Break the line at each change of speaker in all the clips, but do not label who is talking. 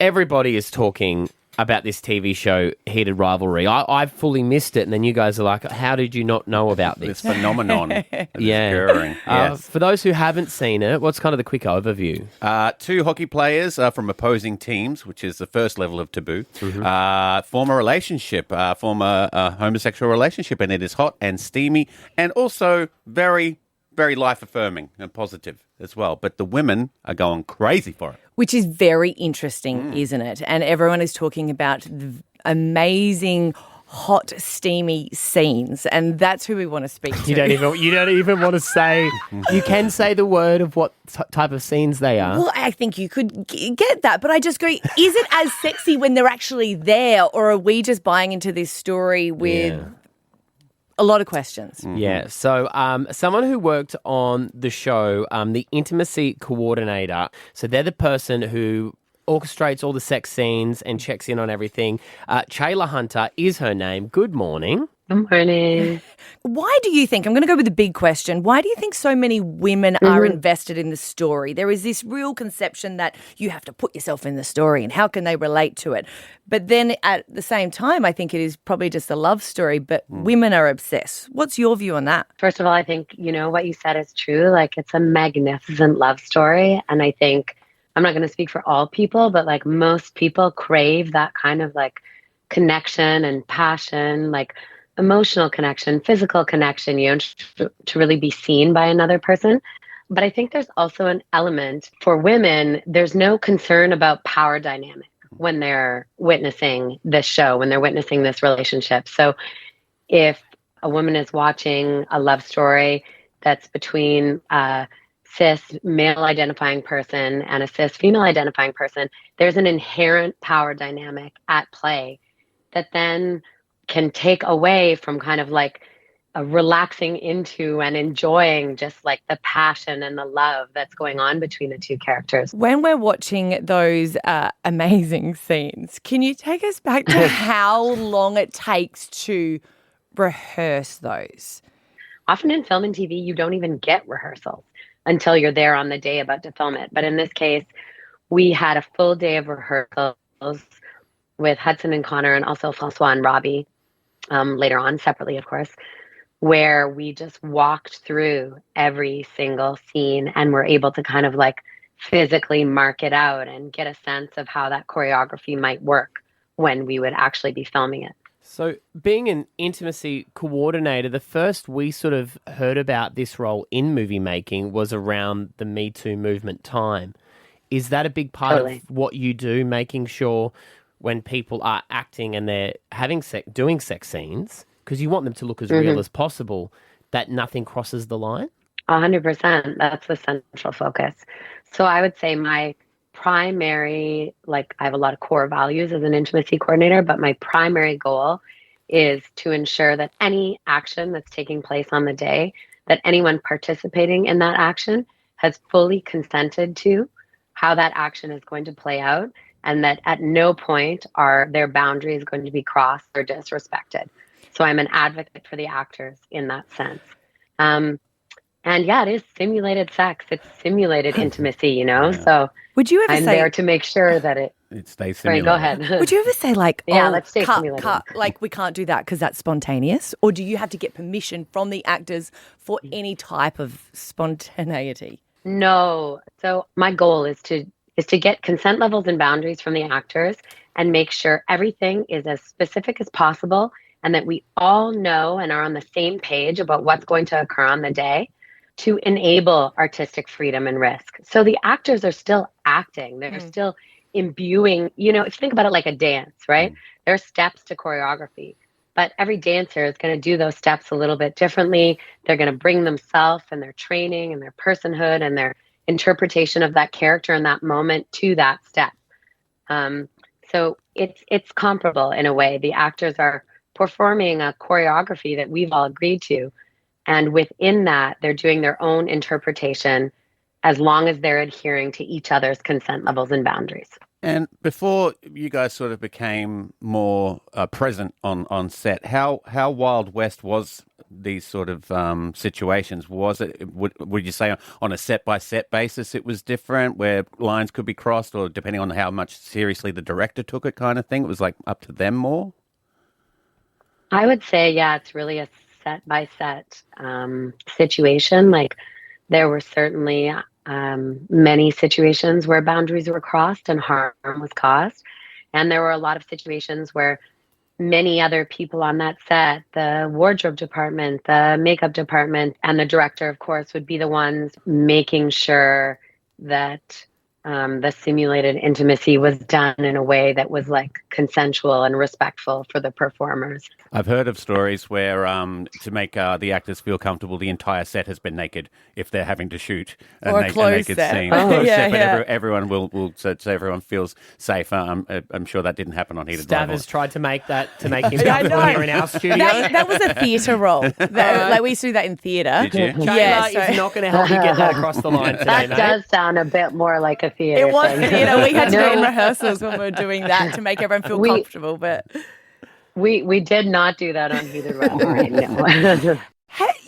everybody is talking about this TV show, Heated Rivalry. I fully missed it, and then you guys are like, how did you not know about this?
This phenomenon that is occurring. Yes.
For those who haven't seen it, what's kind of the quick overview?
Two hockey players from opposing teams, which is the first level of taboo, form a relationship, form a homosexual relationship, and it is hot and steamy and also very, very life-affirming and positive as well. But the women are going crazy for it.
Which is very interesting, isn't it? And everyone is talking about the amazing, hot, steamy scenes, and that's who we want to speak to.
You don't even want to say. You can say the word of what type of scenes they are.
Well, I think you could get that, but I just go, is it as sexy when they're actually there, or are we just buying into this story with a lot of questions?
Yeah. So someone who worked on the show, the intimacy coordinator, so they're the person who orchestrates all the sex scenes and checks in on everything. Chala Hunter is her name. Good morning.
Good morning.
Why do you think, I'm going to go with the big question, why do you think so many women are invested in the story? There is this real conception that you have to put yourself in the story and how can they relate to it? But then at the same time, I think it is probably just a love story, but women are obsessed. What's your view on that?
First of all, I think, what you said is true. Like, it's a magnificent love story. And I think, I'm not going to speak for all people, but like most people crave that kind of like connection and passion, like emotional connection, physical connection, to really be seen by another person. But I think there's also an element for women, there's no concern about power dynamic when they're witnessing this show, when they're witnessing this relationship. So if a woman is watching a love story that's between a cis male identifying person and a cis female identifying person, there's an inherent power dynamic at play that then can take away from kind of like a relaxing into and enjoying just like the passion and the love that's going on between the two characters.
When we're watching those amazing scenes, can you take us back to how long it takes to rehearse those?
Often in film and TV, you don't even get rehearsals until you're there on the day about to film it. But in this case, we had a full day of rehearsals with Hudson and Connor and also Francois and Robbie. Later on, separately, of course, where we just walked through every single scene and were able to kind of like physically mark it out and get a sense of how that choreography might work when we would actually be filming it.
So being an intimacy coordinator, the first we sort of heard about this role in movie making was around the Me Too movement time. Is that a big part of what you do, making sure when people are acting and they're having doing sex scenes, because you want them to look as real as possible, that nothing crosses the line?
100%. That's the central focus. So I would say my primary, like I have a lot of core values as an intimacy coordinator, but my primary goal is to ensure that any action that's taking place on the day, that anyone participating in that action has fully consented to how that action is going to play out, and that at no point are their boundaries going to be crossed or disrespected. So I'm an advocate for the actors in that sense. And yeah, it is simulated sex. It's simulated intimacy, So
would you ever
I'm there to make sure that it
stays
simulated.
simulated.
Right, go ahead.
Would you ever say like,
let's stay simulated.
Like we can't do that because that's spontaneous? Or do you have to get permission from the actors for any type of spontaneity?
No. So my goal is to get consent levels and boundaries from the actors and make sure everything is as specific as possible and that we all know and are on the same page about what's going to occur on the day to enable artistic freedom and risk. So the actors are still acting. They're still imbuing, if you think about it like a dance, right? There are steps to choreography, but every dancer is going to do those steps a little bit differently. They're going to bring themselves and their training and their personhood and their interpretation of that character in that moment to that step. So it's comparable in a way. The actors are performing a choreography that we've all agreed to. And within that, they're doing their own interpretation as long as they're adhering to each other's consent levels and boundaries.
And before you guys sort of became more present on set, how Wild West was these sort of situations? Was it, would you say on a set-by-set basis it was different, where lines could be crossed, or depending on how much seriously the director took it kind of thing? It was like up to them more?
I would say, yeah, it's really a set by set situation. Like there were certainly many situations where boundaries were crossed and harm was caused. And there were a lot of situations where many other people on that set, the wardrobe department, the makeup department, and the director, of course, would be the ones making sure that the simulated intimacy was done in a way that was like consensual and respectful for the performers.
I've heard of stories where to make the actors feel comfortable, the entire set has been naked if they're having to shoot a naked scene. Everyone will so everyone feels safer. I'm sure that didn't happen on Heated Rivalry.
Stav has tried to make him comfortable here in our studio.
That was a theatre role. Like we used to do that in theatre.
Did you?
Chala is not going to help you get that across the line today,
That
mate.
does sound a bit more like a theatre
It was
thing.
theatre. We had to do it in rehearsals when we were doing that to make everyone feel comfortable. But
we did not do that on Heated Rivalry. No.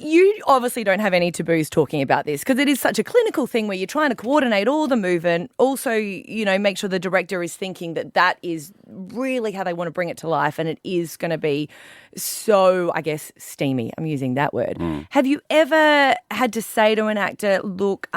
you obviously don't have any taboos talking about this because it is such a clinical thing where you're trying to coordinate all the movement. Also, make sure the director is thinking that is really how they want to bring it to life, and it is going to be so, I guess, steamy. I'm using that word. Have you ever had to say to an actor, look,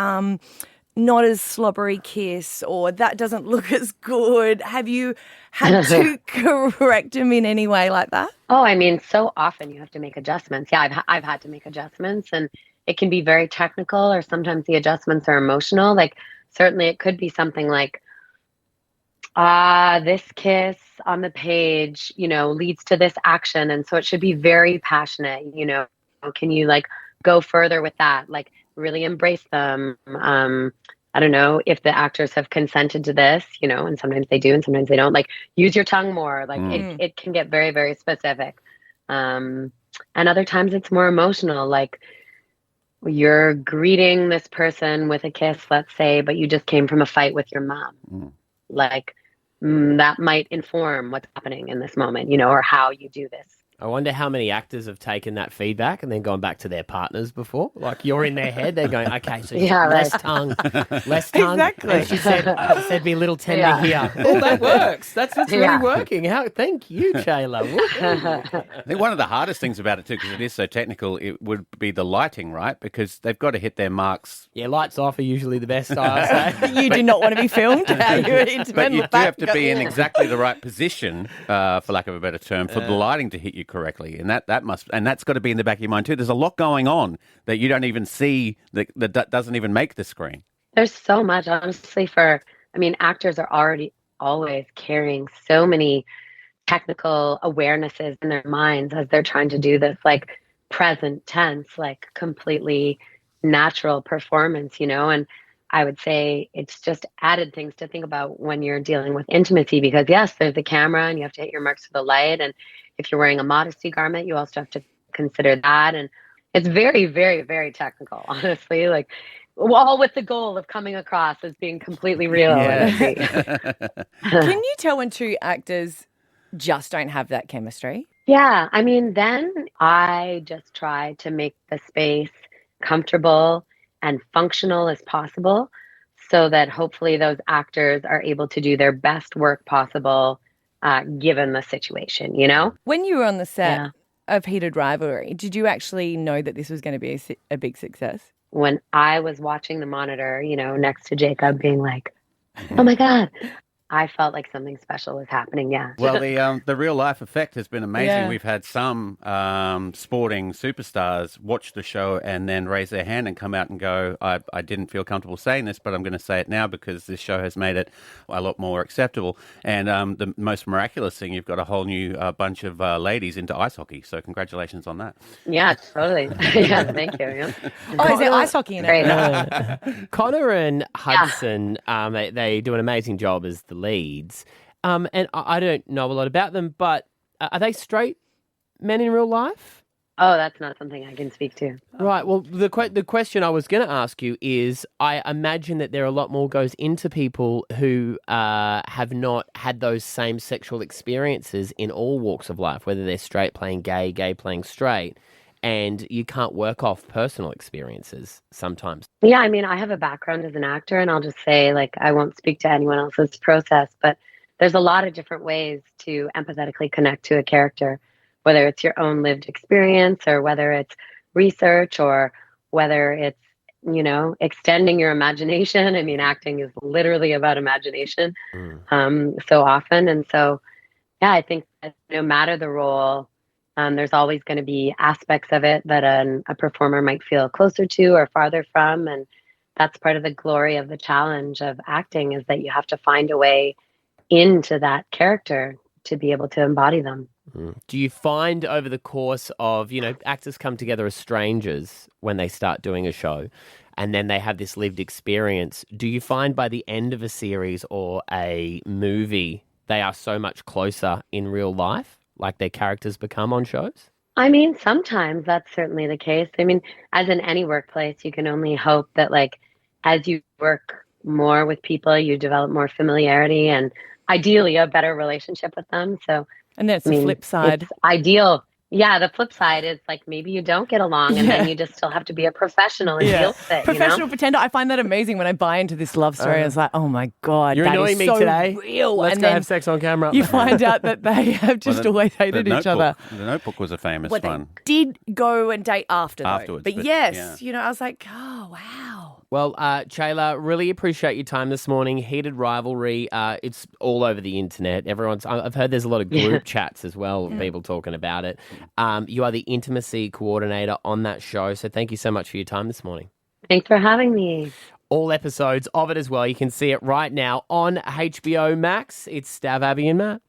not as slobbery kiss, or that doesn't look as good? Have you had to correct him in any way like that?
Oh, I mean, so often you have to make adjustments. Yeah, I've had to make adjustments, and it can be very technical, or sometimes the adjustments are emotional. Like certainly it could be something like, this kiss on the page, leads to this action. And so it should be very passionate, can you like go further with that? Like really embrace them. I don't know if the actors have consented to this, and sometimes they do and sometimes they don't. Like use your tongue more. Like it can get very, very specific. And other times it's more emotional. Like you're greeting this person with a kiss, let's say, but you just came from a fight with your mom. Like that might inform what's happening in this moment, or how you do this.
I wonder how many actors have taken that feedback and then gone back to their partners before. Like you're in their head, they're going, okay, so less tongue.
Exactly.
And she said, be a little tender here. Oh, that works. That's really working. Thank you, Chala.
I think one of the hardest things about it too, because it is so technical, it would be the lighting, right? Because they've got to hit their marks.
Yeah, lights off are usually the best, I say.
You do not want to be filmed.
But you do have to be in exactly the right position, for lack of a better term, for the lighting to hit you correctly, and that's got to be in the back of your mind too. There's a lot going on that you don't even see that doesn't even make the screen.
There's so much, honestly. Actors are already always carrying so many technical awarenesses in their minds as they're trying to do this like present tense, like completely natural performance, and I would say it's just added things to think about when you're dealing with intimacy, because yes, there's the camera and you have to hit your marks for the light, and if you're wearing a modesty garment, you also have to consider that. And it's very, very, very technical, honestly. Like, all with the goal of coming across as being completely real.
Can you tell when two actors just don't have that chemistry?
Yeah. Then I just try to make the space comfortable and functional as possible so that hopefully those actors are able to do their best work possible given the situation,
When you were on the set of Heated Rivalry, did you actually know that this was going to be a big success?
When I was watching the monitor, next to Jacob being like, oh my God, I felt like something special was happening. Yeah.
Well, the real life effect has been amazing. Yeah. We've had some sporting superstars watch the show and then raise their hand and come out and go, I didn't feel comfortable saying this, but I'm going to say it now because this show has made it a lot more acceptable. And the most miraculous thing, you've got a whole new bunch of ladies into ice hockey. So congratulations on that.
Yeah, totally. Yeah, thank you. Yeah.
Is there ice hockey in it?
Connor and Hudson, they do an amazing job as the leads. And I don't know a lot about them, but are they straight men in real life?
Oh, that's not something I can speak to.
Right. Well, the question I was going to ask you is, I imagine that there are a lot more goes into people who have not had those same sexual experiences in all walks of life, whether they're straight playing gay, gay playing straight. and you can't work off personal experiences sometimes.
Yeah, I mean, I have a background as an actor, and I'll just say, like, I won't speak to anyone else's process, but there's a lot of different ways to empathetically connect to a character, whether it's your own lived experience or whether it's research or whether it's, extending your imagination. I mean, acting is literally about imagination so often. And so, yeah, I think that no matter the role, there's always going to be aspects of it that a performer might feel closer to or farther from. And that's part of the glory of the challenge of acting, is that you have to find a way into that character to be able to embody them.
Do you find over the course of, actors come together as strangers when they start doing a show and then they have this lived experience? Do you find by the end of a series or a movie, they are so much closer in real life, like their characters become on shows?
I mean, sometimes that's certainly the case. I mean, as in any workplace, you can only hope that, like, as you work more with people, you develop more familiarity and ideally a better relationship with them. So,
and that's the flip side.
It's ideal. Yeah, the flip side is, like, maybe you don't get along and then you just still have to be a professional and deal with it.
Professional pretender. I find that amazing when I buy into this love story. I was like, oh my God,
you're
that
annoying
is
me
so
today.
real.
Let's
and
go
then
have sex on camera.
you find out that they have just always hated each other.
The Notebook was a famous one.
They did go and date afterwards. But yes,
yeah.
I was like, oh, wow.
Well, Chala, really appreciate your time this morning. Heated Rivalry, it's all over the internet. I've heard there's a lot of group chats as well of people talking about it. You are the intimacy coordinator on that show, so thank you so much for your time this morning.
Thanks for having me.
All episodes of it as well. You can see it right now on HBO Max. It's Stav, Abby and Matt.